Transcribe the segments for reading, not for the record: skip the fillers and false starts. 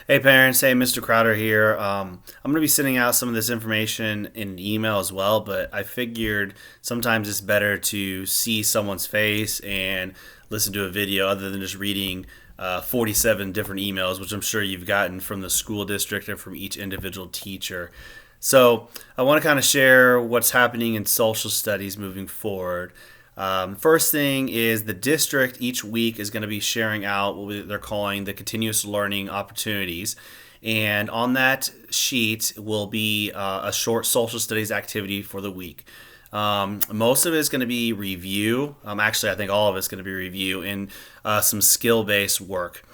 Hey parents, hey Mr. Crowder here. I'm going to be sending out some of this information in an email as well, but I figured sometimes it's better to see someone's face and listen to a video other than just reading 47 different emails, which I'm sure you've gotten from the school district and from each individual teacher. So I want to kind of share what's happening in social studies moving forward. First thing is the district each week is going to be sharing out what they're calling the continuous learning opportunities. And on that sheet will be a short social studies activity for the week. Most of it is going to be review. Actually, I think all of it's going to be review and some skill based work.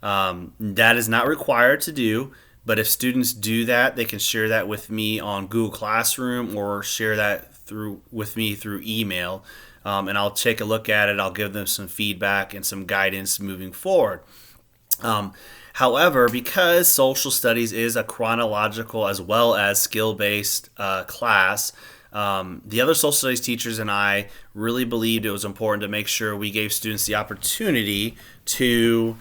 That is not required to do, but if students do that, they can share that with me on Google Classroom or share that through with me through email. And I'll take a look at it. I'll give them some feedback and some guidance moving forward. However, because social studies is a chronological as well as skill based class, the other social studies teachers and I really believed it was important to make sure we gave students the opportunity to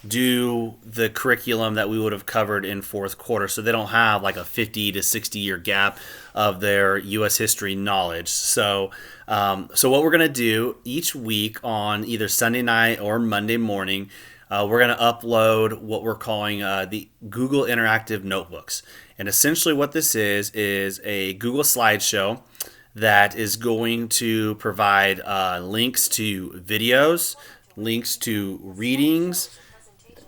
do the curriculum that we would have covered in fourth quarter, so they don't have like a 50 to 60 year gap of their U.S. history knowledge. So what we're going to do each week on either Sunday night or Monday morning, we're going to upload what we're calling the Google Interactive Notebooks. And essentially what this is a Google slideshow that is going to provide links to videos, links to readings,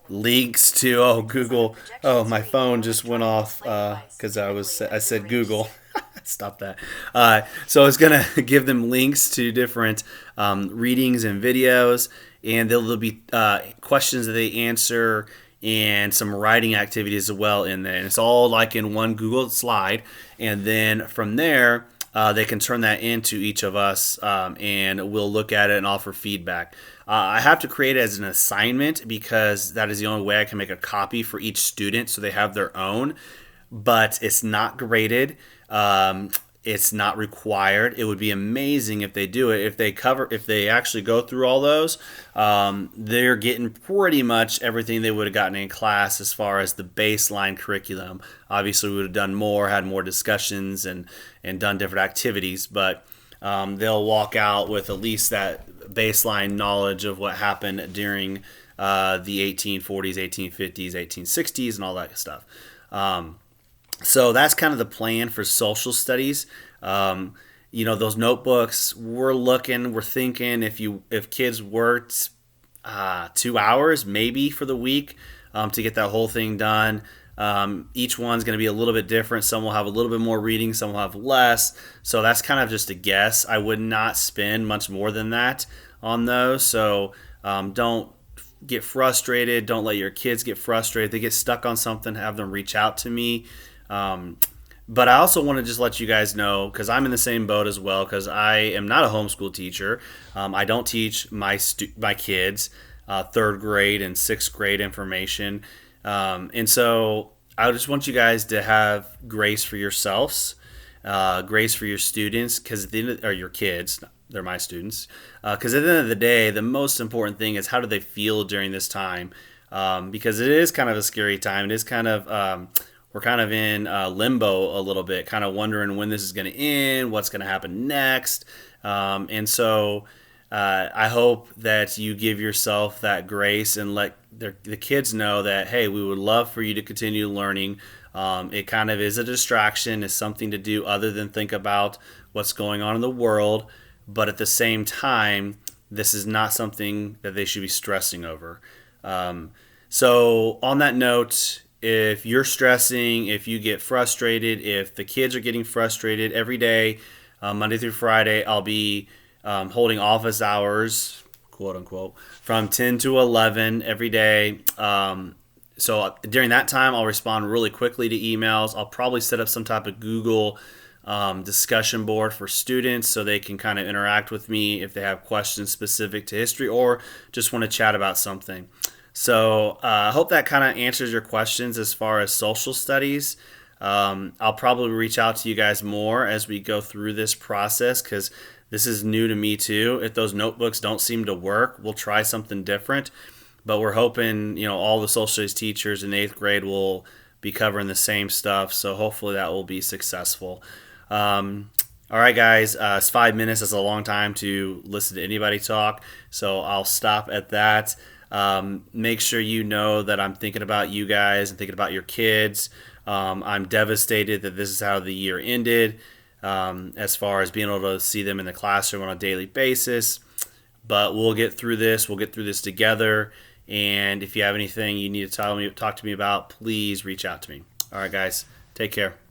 links to Google. Oh, my phone just went off because I said Google. Stop that. So it's going to give them links to different readings and videos, and there'll be questions that they answer and some writing activities as well in there. And it's all like in one Google slide. And then from there, they can turn that into each of us, and we'll look at it and offer feedback. I have to create it as an assignment because that is the only way I can make a copy for each student so they have their own. But it's not graded. It's not required. It would be amazing if they do it. If they actually go through all those, they're getting pretty much everything they would have gotten in class as far as the baseline curriculum. Obviously, we would have done more, had more discussions, and done different activities, but they'll walk out with at least that baseline knowledge of what happened during the 1840s, 1850s, 1860s, and all that stuff. So that's kind of the plan for social studies. Those notebooks, we're thinking if kids worked 2 hours maybe for the week to get that whole thing done. Each one's going to be a little bit different. Some will have a little bit more reading, some will have less. So that's kind of just a guess. I would not spend much more than that on those. So don't get frustrated. Don't let your kids get frustrated. If they get stuck on something, have them reach out to me. But I also want to just let you guys know, because I'm in the same boat as well, because I am not a homeschool teacher. I don't teach my kids third grade and sixth grade information. And so I just want you guys to have grace for yourselves, grace for your students, or your kids. They're my students. Because at the end of the day, the most important thing is how do they feel during this time? Because it is kind of a scary time. It is kind of we're kind of in limbo a little bit, kind of wondering when this is going to end, what's going to happen next. And so I hope that you give yourself that grace and let the kids know that, hey, we would love for you to continue learning. It kind of is a distraction. It's something to do other than think about what's going on in the world. But at the same time, this is not something that they should be stressing over. So on that note, if you're stressing, if you get frustrated, if the kids are getting frustrated every day, Monday through Friday, I'll be holding office hours, quote unquote, from 10 to 11 every day. So during that time, I'll respond really quickly to emails. I'll probably set up some type of Google discussion board for students so they can kind of interact with me if they have questions specific to history or just want to chat about something. So I hope that kind of answers your questions as far as social studies. I'll probably reach out to you guys more as we go through this process because this is new to me too. If those notebooks don't seem to work, we'll try something different. but we're hoping, all the social studies teachers in 8th grade will be covering the same stuff. So hopefully that will be successful. All right, guys, it's 5 minutes. That's a long time to listen to anybody talk. So I'll stop at that. Make sure you know that I'm thinking about you guys and thinking about your kids. I'm devastated that this is how the year ended, as far as being able to see them in the classroom on a daily basis. But we'll get through this. We'll get through this together. And if you have anything you need to talk to me about, please reach out to me. All right, guys, take care.